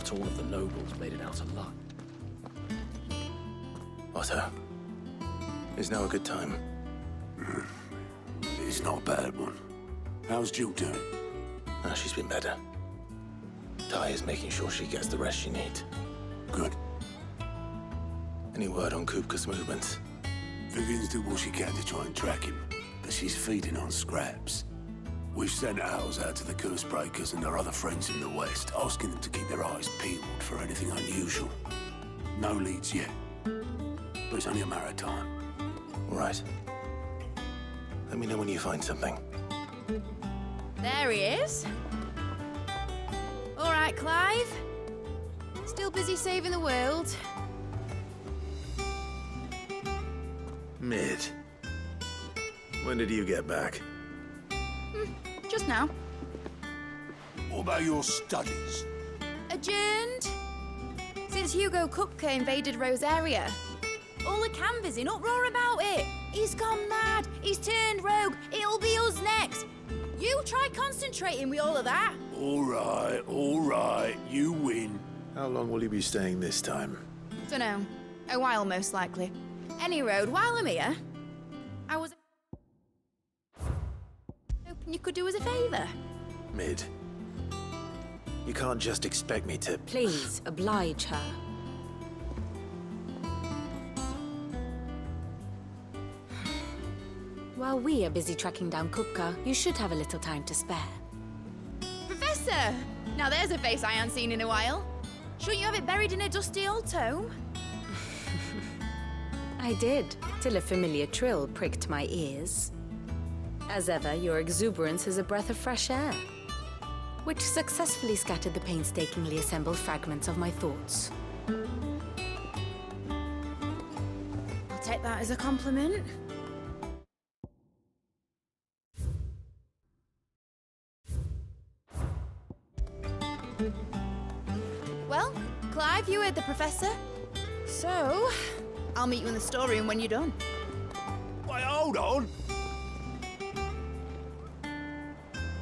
not all of the nobles made it out alive. Otto, is now a good time? It's not a bad one. How's Jill doing? Oh, she's been better. Ty is making sure she gets the rest she needs. Good. Any word on Kupka's movements? Vivian's did what she can to try and track him, but she's feeding on scraps. We've sent ours out to the curse breakers and our other friends in the west, asking them to keep their eyes peeled for anything unusual. No leads yet, but it's only a matter of time. All right. Let me know when you find something. There he is. All right, Clive. Still busy saving the world. Mid. When did you get back? Just now. What about your studies? Adjourned. Since Hugo Kupka invaded Rosaria. All the canvass in uproar about it. He's gone mad. He's turned rogue. It'll be us next. You try concentrating with all of that. All right. You win. How long will you be staying this time? Dunno. A while, most likely. Any road, while I'm here, I was hoping you could do us a favour. Mid. You can't just expect me to... Please, oblige her. While we are busy tracking down Kupka, you should have a little time to spare. Professor! Now there's a face I haven't seen in a while. Shouldn't you have it buried in a dusty old tome? I did, till a familiar trill pricked my ears. As ever, your exuberance is a breath of fresh air, which successfully scattered the painstakingly assembled fragments of my thoughts. I'll take that as a compliment. Well, Clive, you heard the professor. So, I'll meet you in the storeroom when you're done. Wait, hold on.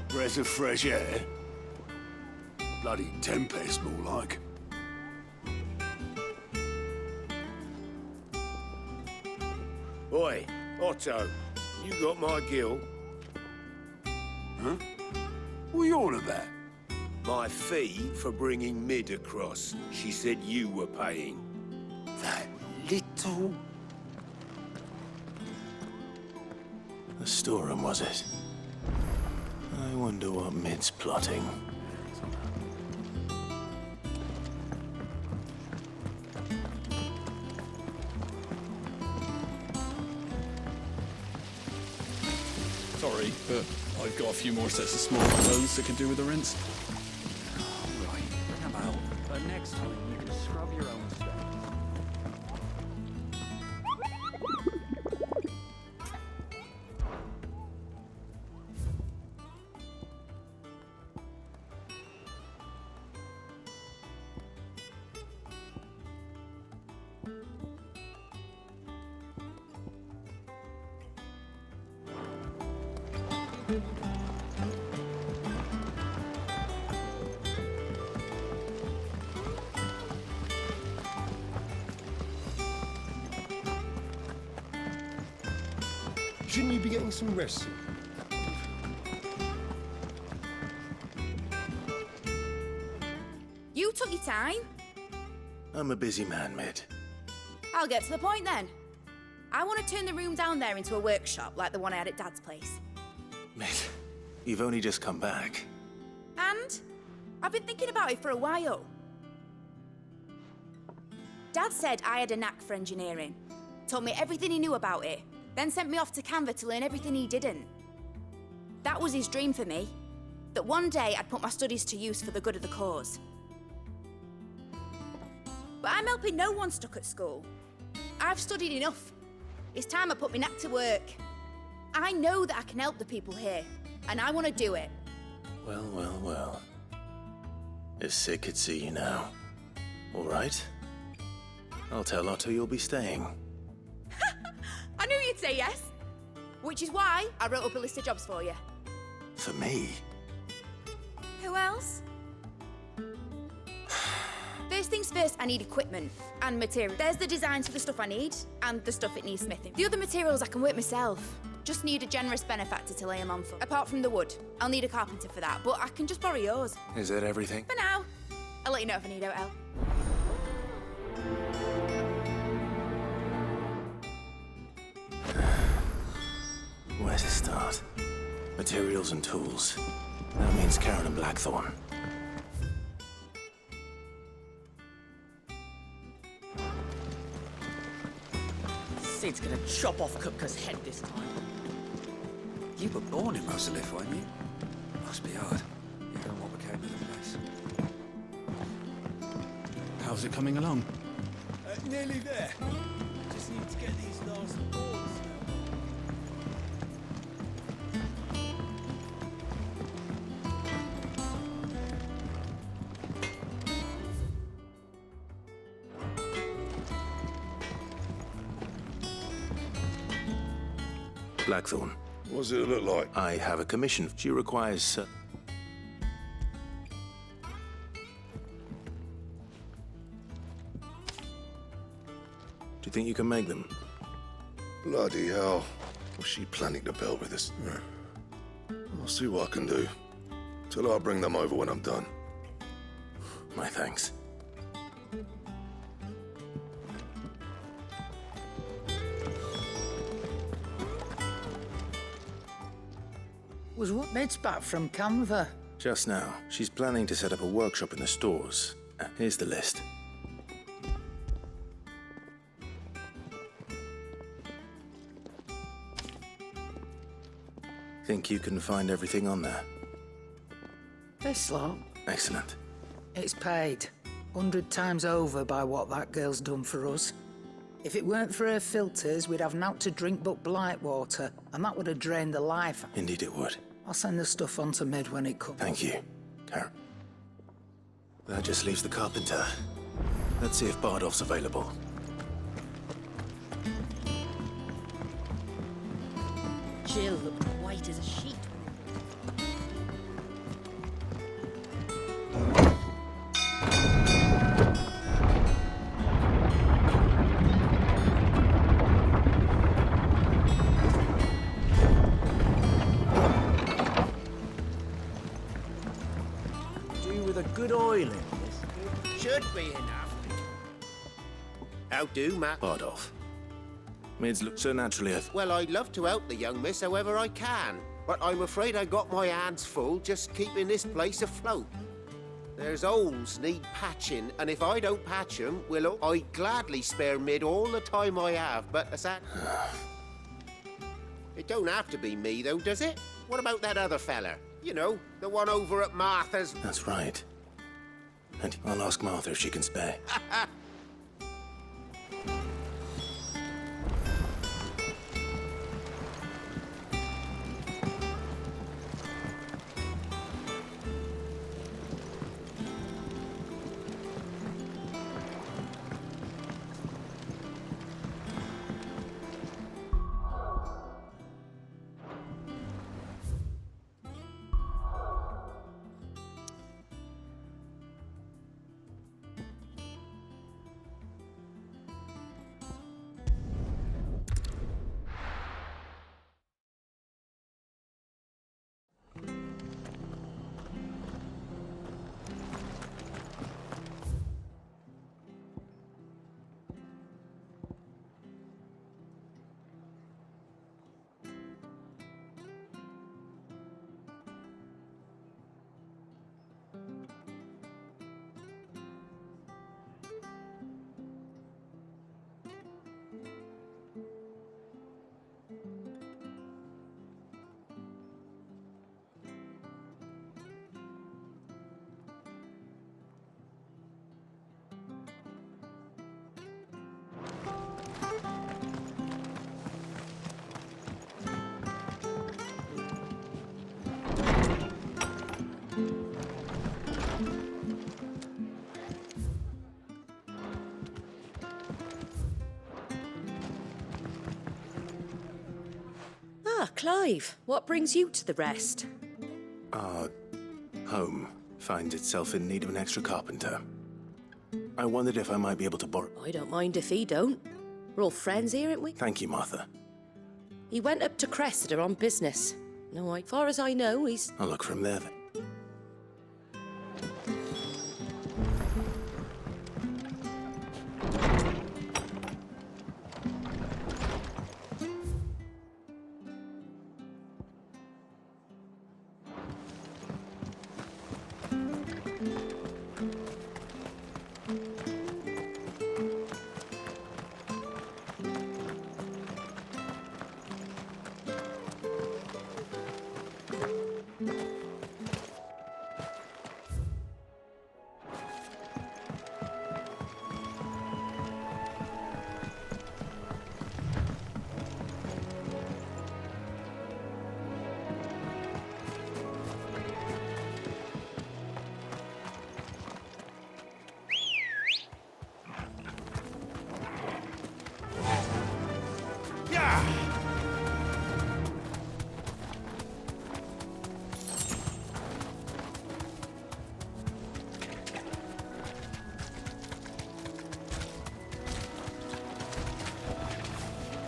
Breath of fresh air? Bloody tempest, more like. Oi, Otto, you got my gill? Huh? What are you on about? My fee for bringing Mid across. She said you were paying. That little... The storeroom, was it? I wonder what Mid's plotting. Sorry, but I've got a few more sets of small clothes that can do with a rinse. Right, bring them out. But next time, you can scrub your own stuff. Shouldn't you be getting some rest? You took your time. I'm a busy man, Mid. I'll get to the point then. I want to turn the room down there into a workshop like the one I had at Dad's place. Mid, you've only just come back. And I've been thinking about it for a while. Dad said I had a knack for engineering. Told me everything he knew about it. Then sent me off to Canva to learn everything he didn't. That was his dream for me. That one day I'd put my studies to use for the good of the cause. But I'm helping no one stuck at school. I've studied enough. It's time I put my knack to work. I know that I can help the people here, and I want to do it. Well. If Sid could see you now. All right. I'll tell Otto you'll be staying. I knew you'd say yes. Which is why I wrote up a list of jobs for you. For me? Who else? First things first, I need equipment and material. There's the designs for the stuff I need and the stuff it needs smithing. The other materials I can work myself. Just need a generous benefactor to lay them on for. Apart from the wood, I'll need a carpenter for that, but I can just borrow yours. Is that everything? For now. I'll let you know if I need help. Where to start? Materials and tools. That means Karen and Blackthorn. Sid's gonna chop off Kupka's head this time. You were born in Rosalith, weren't you? Must be hard. You don't know what became of the place. How's it coming along? Nearly there. Just need to get these last boards. Blackthorn. What does it look like? I have a commission. She requires... Do you think you can make them? Bloody hell. What's she planning to build with us? I'll see what I can do. Tell her I'll bring them over when I'm done. My thanks. Was what Ned's back from Canva? Just now, she's planning to set up a workshop in the stores. Here's the list. Think you can find everything on there? This lot, Excellent. it's paid 100 times over by what that girl's done for us. If it weren't for her filters, we'd have naught to drink but blight water, and that would have drained the life. Indeed it would. I'll send the stuff on to Mid when it comes. Thank you, Karen. That just leaves the carpenter. Let's see if Bardolph's available. Jill looked white as a sheet. Good oil in this. Should be enough. How do, Matt? Bardolph. Mids look so naturally Well, I'd love to help the young miss however I can, but I'm afraid I got my hands full just keeping this place afloat. There's holes need patching, and if I don't patch them, well, I'd gladly spare Mid all the time I have, but as that... It don't have to be me, though, does it? What about that other fella? You know, the one over at Martha's. That's right. And I'll ask Martha if she can spare. Ah, Clive, what brings you to the rest? Our home finds itself in need of an extra carpenter. I wondered if I might be able to borrow... I don't mind if he don't. We're all friends here, aren't we? Thank you, Martha. He went up to Cressida on business. No, as far as I know, he's... I'll look for him there, then.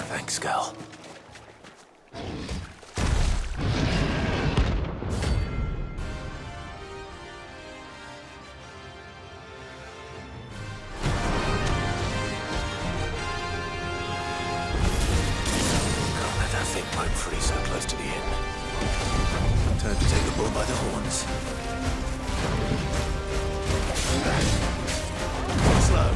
Thanks, Gal. Pipe free so close to the inn. Time to take the bull by the horns. Slow.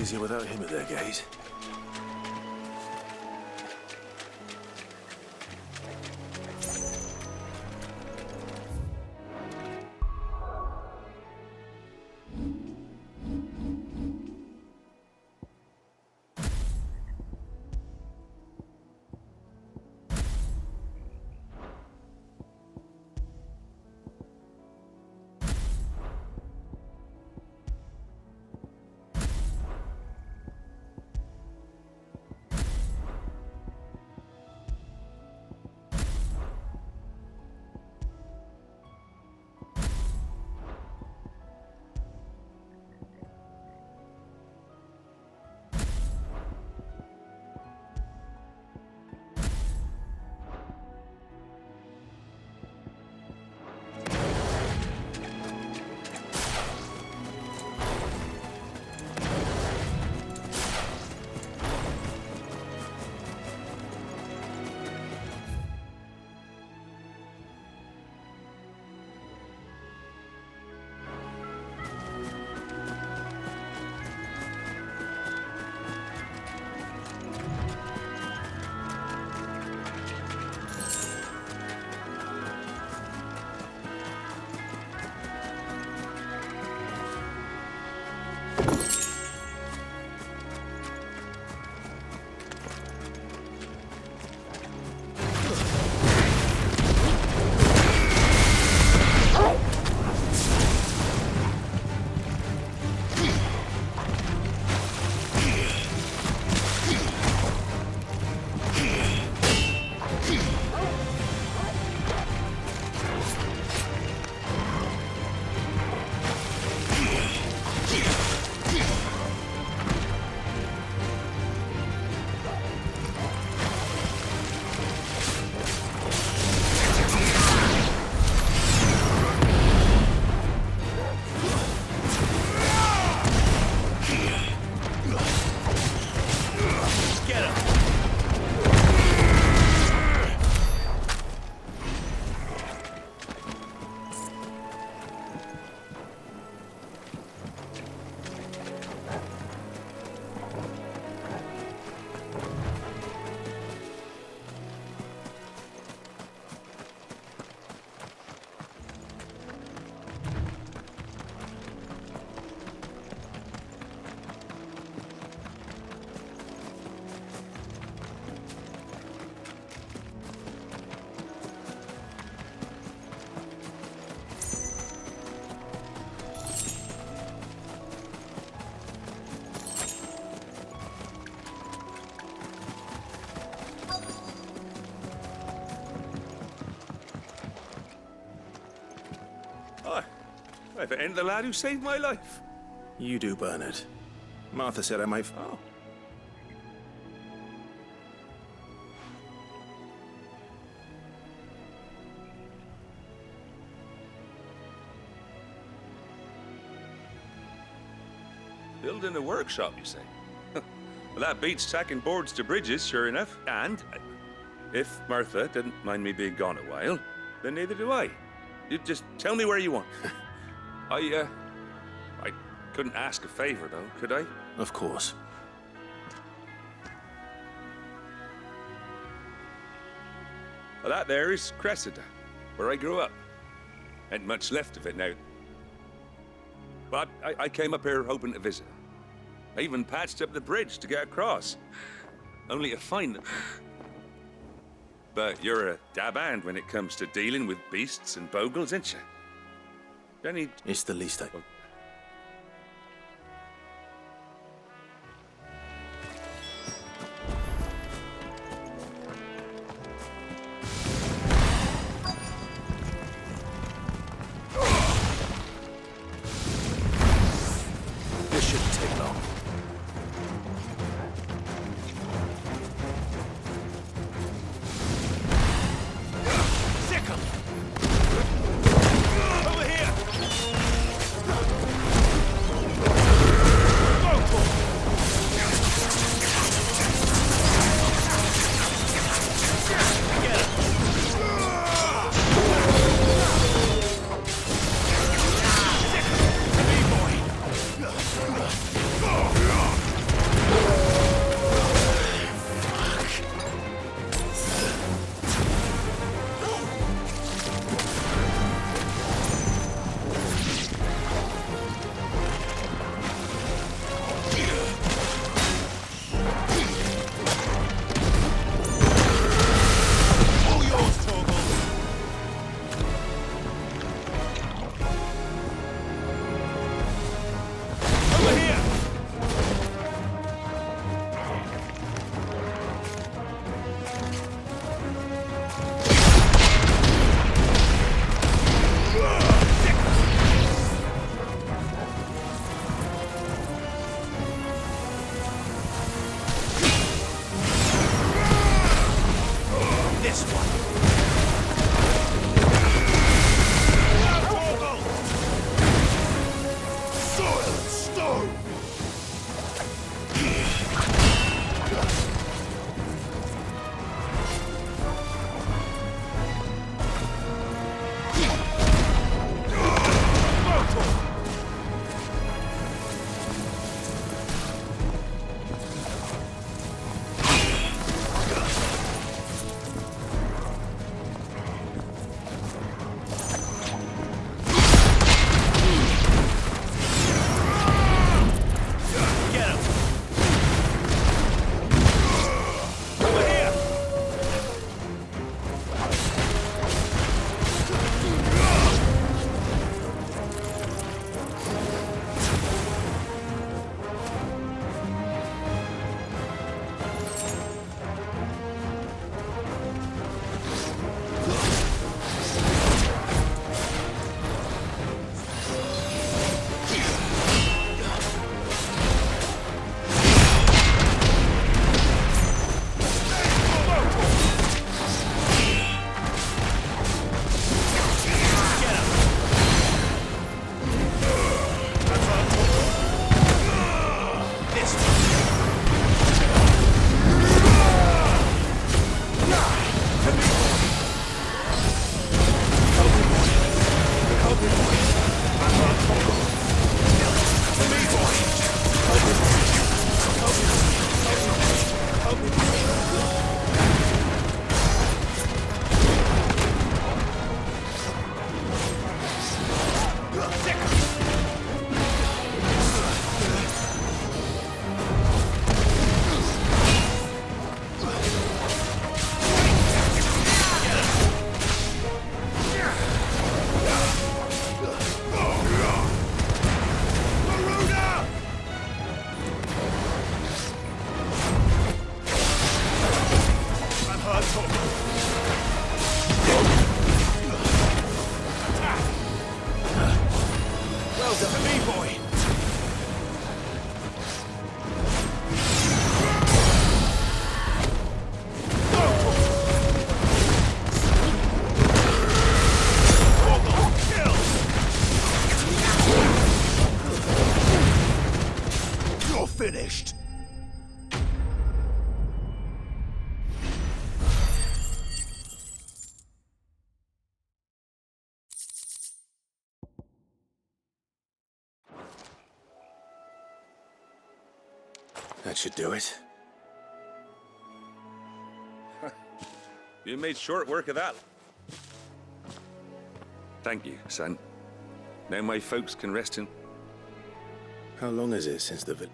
easier without him at their gate. If it ain't the lad who saved my life. You do, Bernard. Martha said I might... Oh. Building a workshop, you say? Well, that beats tacking boards to bridges, sure enough. And if Martha didn't mind me being gone a while, then neither do I. You just tell me where you want. I couldn't ask a favor, though, could I? Of course. Well, that there is Cressida, where I grew up. Ain't much left of it now. But I came up here hoping to visit. I even patched up the bridge to get across. Only to find them. But you're a dab hand when it comes to dealing with beasts and bogles, ain't you? Any... It's the least I... This shouldn't take long. Sick 'em! Over here! To me, boy! You're finished! That should do it. You made short work of that. Thank you, son. Now my folks can rest in... How long is it since the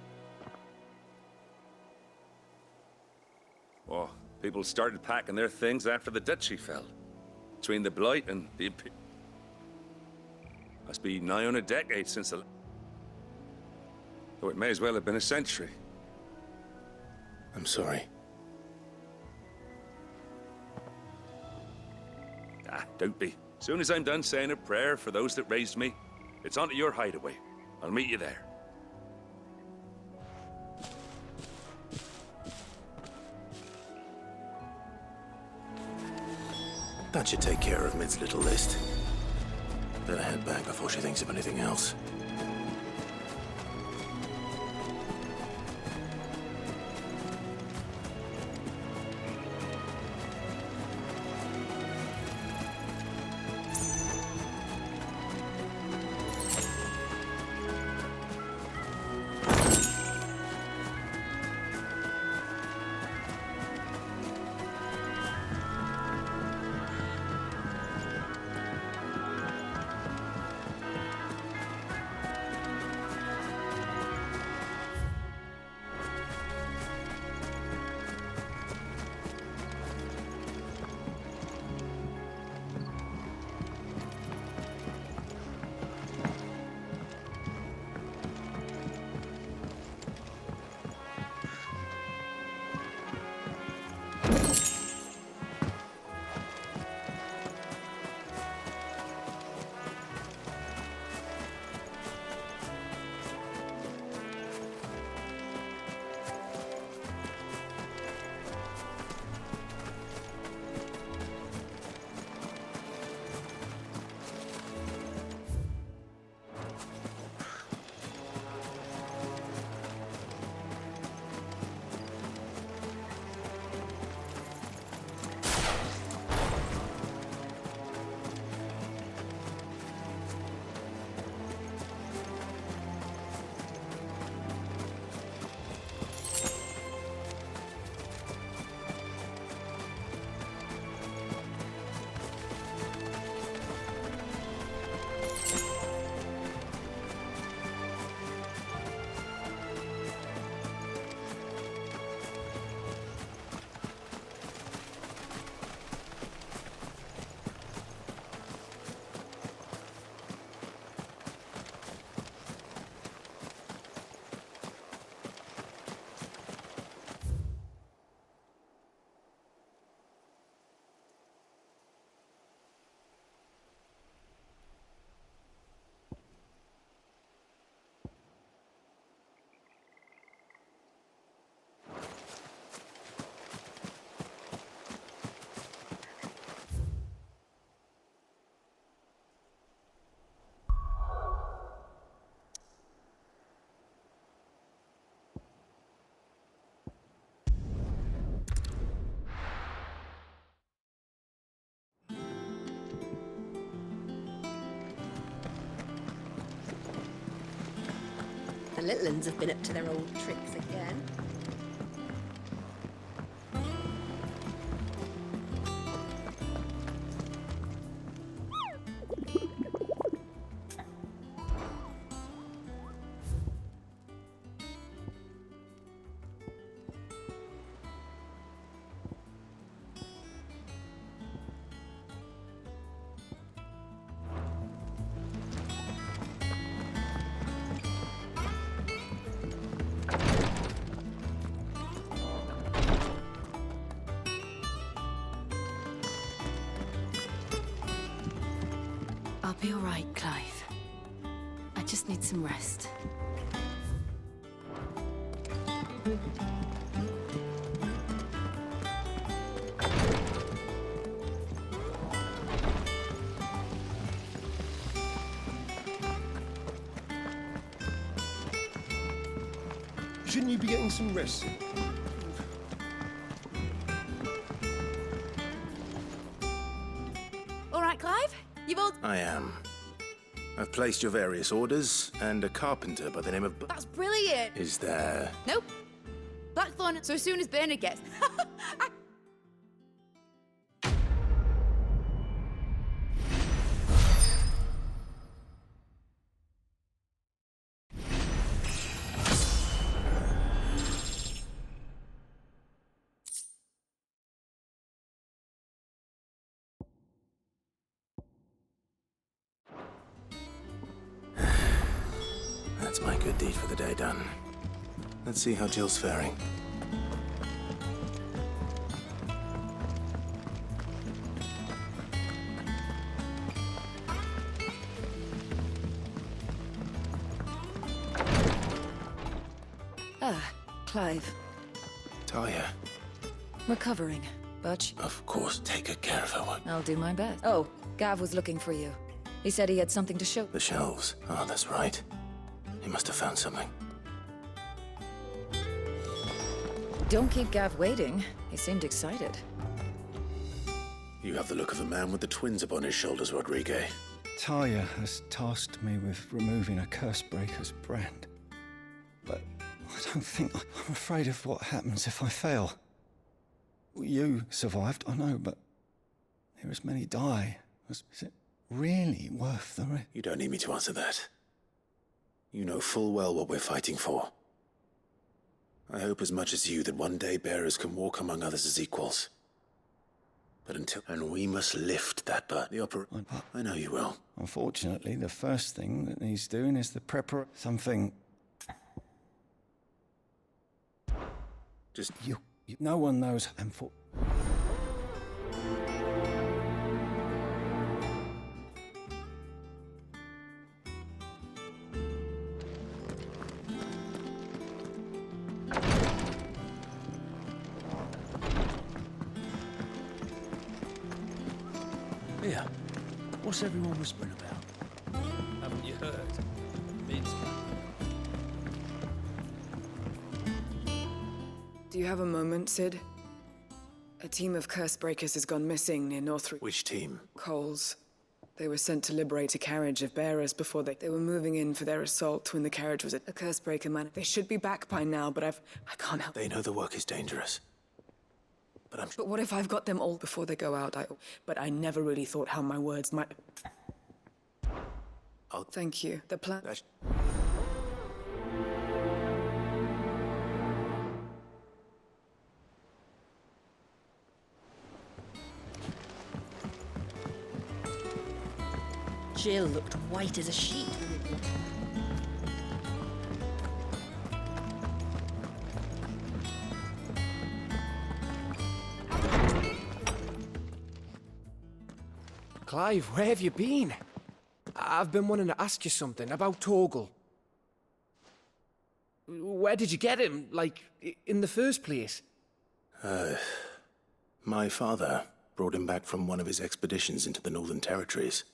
Oh, people started packing their things after the duchy fell. Between the Blight and the... Must be nigh on a decade since the... Though it may as well have been a century. I'm sorry. Ah, don't be. Soon as I'm done saying a prayer for those that raised me, it's on to your hideaway. I'll meet you there. That should take care of Mid's little list. Better head back before she thinks of anything else. The little uns have been up to their old tricks again. I'll be all right, Clive. I just need some rest. Shouldn't you be getting some rest? All right, Clive? You've all... I am. I've placed your various orders, and a carpenter by the name of... That's brilliant! Is there... Nope. Blackthorn, so as soon as Bernard gets... That's my good deed for the day done. Let's see how Jill's faring. Ah, Clive. Talia. Recovering, but... Of course, take good care of her. What? I'll do my best. Oh, Gav was looking for you. He said he had something to show. The shelves. Oh, that's right. He must have found something. Don't keep Gav waiting. He seemed excited. You have the look of a man with the twins upon his shoulders, Rodrigue. Talia has tasked me with removing a Cursebreaker's brand. But I don't think... I'm afraid of what happens if I fail. You survived, I know, but there as many die. Is it really worth the risk? You don't need me to answer that. You know full well what we're fighting for. I hope as much as you that one day bearers can walk among others as equals. But until... And we must lift that I know you will. Unfortunately, the first thing that needs doing is the something... Just... You no one knows, and for... Here, what's everyone whispering about? Haven't you heard? It's... Do you have a moment, Sid? A team of Cursebreakers has gone missing near Northrop. Which team? Coles. They were sent to liberate a carriage of bearers before they were moving in for their assault when the carriage was a Cursebreaker man. They should be back by now, but I can't help. They know the work is dangerous. But what if I've got them all before they go out? But I never really thought how my words might... Thank you. The plan... Jill looked white as a sheet. Clive, where have you been? I've been wanting to ask you something about Torgal. Where did you get him, like, in the first place? My father brought him back from one of his expeditions into the Northern Territories.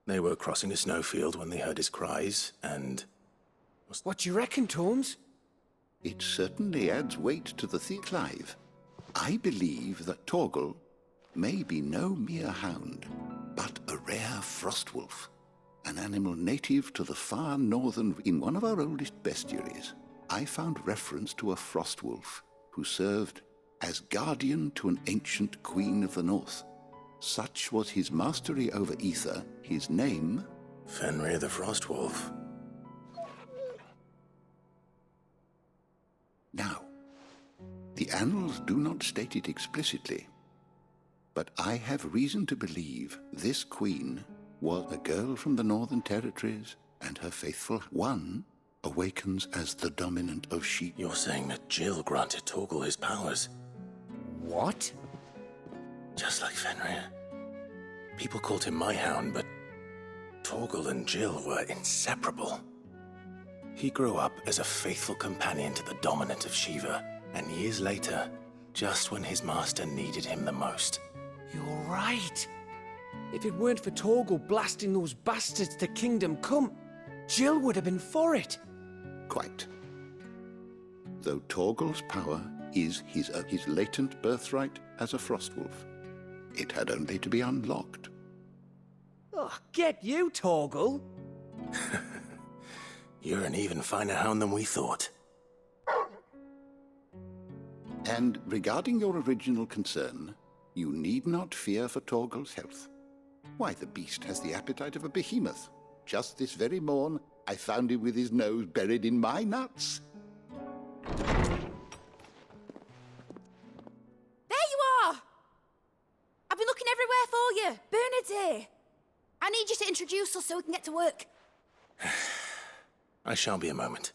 They were crossing a snowfield when they heard his cries, and... What do you reckon, Tomes? It certainly adds weight to the theory, Clive. I believe that Torgal may be no mere hound, but a rare frostwolf, an animal native to the far northern... In one of our oldest bestiaries, I found reference to a frostwolf who served as guardian to an ancient queen of the north. Such was his mastery over ether, his name... Fenrir the Frostwolf. Now, the annals do not state it explicitly, but I have reason to believe this queen was a girl from the Northern Territories, and her faithful one awakens as the dominant of sheep. You're saying that Jill granted Torgal his powers? What? Just like Fenrir. People called him my hound, but Torgal and Jill were inseparable. He grew up as a faithful companion to the dominant of Shiva, and years later, just when his master needed him the most. You're right. If it weren't for Torgal blasting those bastards to Kingdom Come, Jill would have been for it. Quite. Though Torgal's power is his latent birthright as a Frostwolf, it had only to be unlocked. Oh, get you, Torgal. You're an even finer hound than we thought. And regarding your original concern, you need not fear for Torgal's health. Why, the beast has the appetite of a behemoth. Just this very morn, I found him with his nose buried in my nuts. There you are! I've been looking everywhere for you. Bernard's here. I need you to introduce us so we can get to work. I shall be a moment.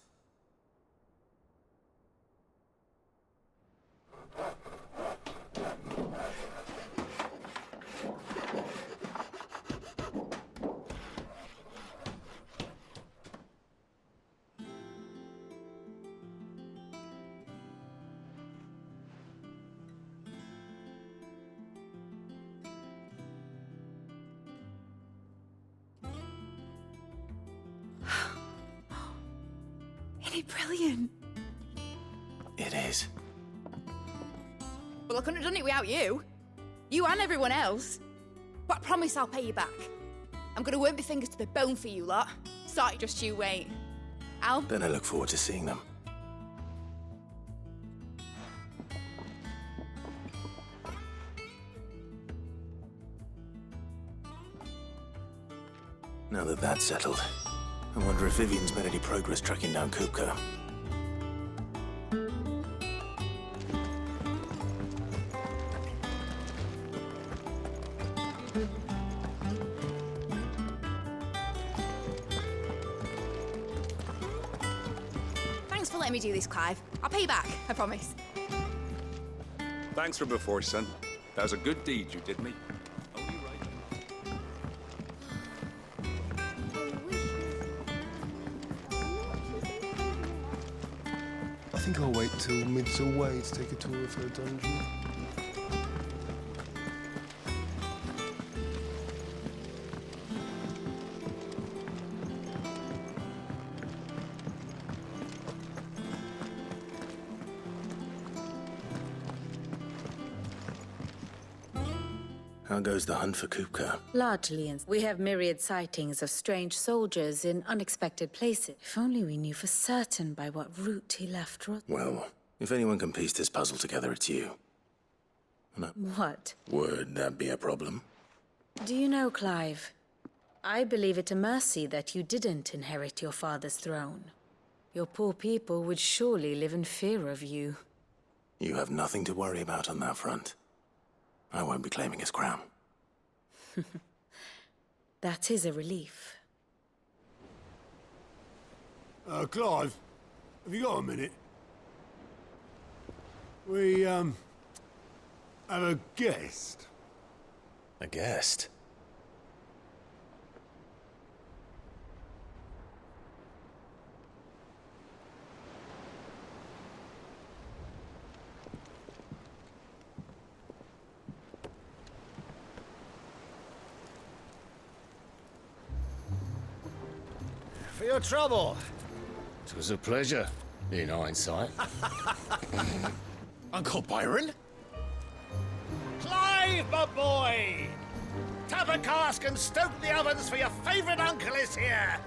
Isn't it brilliant? It is. Well, I couldn't have done it without you. You and everyone else. But I promise I'll pay you back. I'm gonna work my fingers to the bone for you lot. Sorry, just you wait. Al? Then I look forward to seeing them. Now that that's settled, I wonder if Vivian's made any progress tracking down Kupka. Thanks for letting me do this, Clive. I'll pay you back, I promise. Thanks from before, son. That was a good deed you did me. I think I'll wait till Mid's away to take a tour of her dungeon. How goes the hunt for Kupka? Largely, we have myriad sightings of strange soldiers in unexpected places. If only we knew for certain by what route he left Well, if anyone can piece this puzzle together, it's you. No. What? Would that be a problem? Do you know, Clive? I believe it a mercy that you didn't inherit your father's throne. Your poor people would surely live in fear of you. You have nothing to worry about on that front. I won't be claiming his crown. That is a relief. Clive, have you got a minute? We, have a guest. A guest? For your trouble. It was a pleasure, in hindsight. Uncle Byron? Clive, my boy! Tap a cask and stoke the ovens for your favourite uncle is here!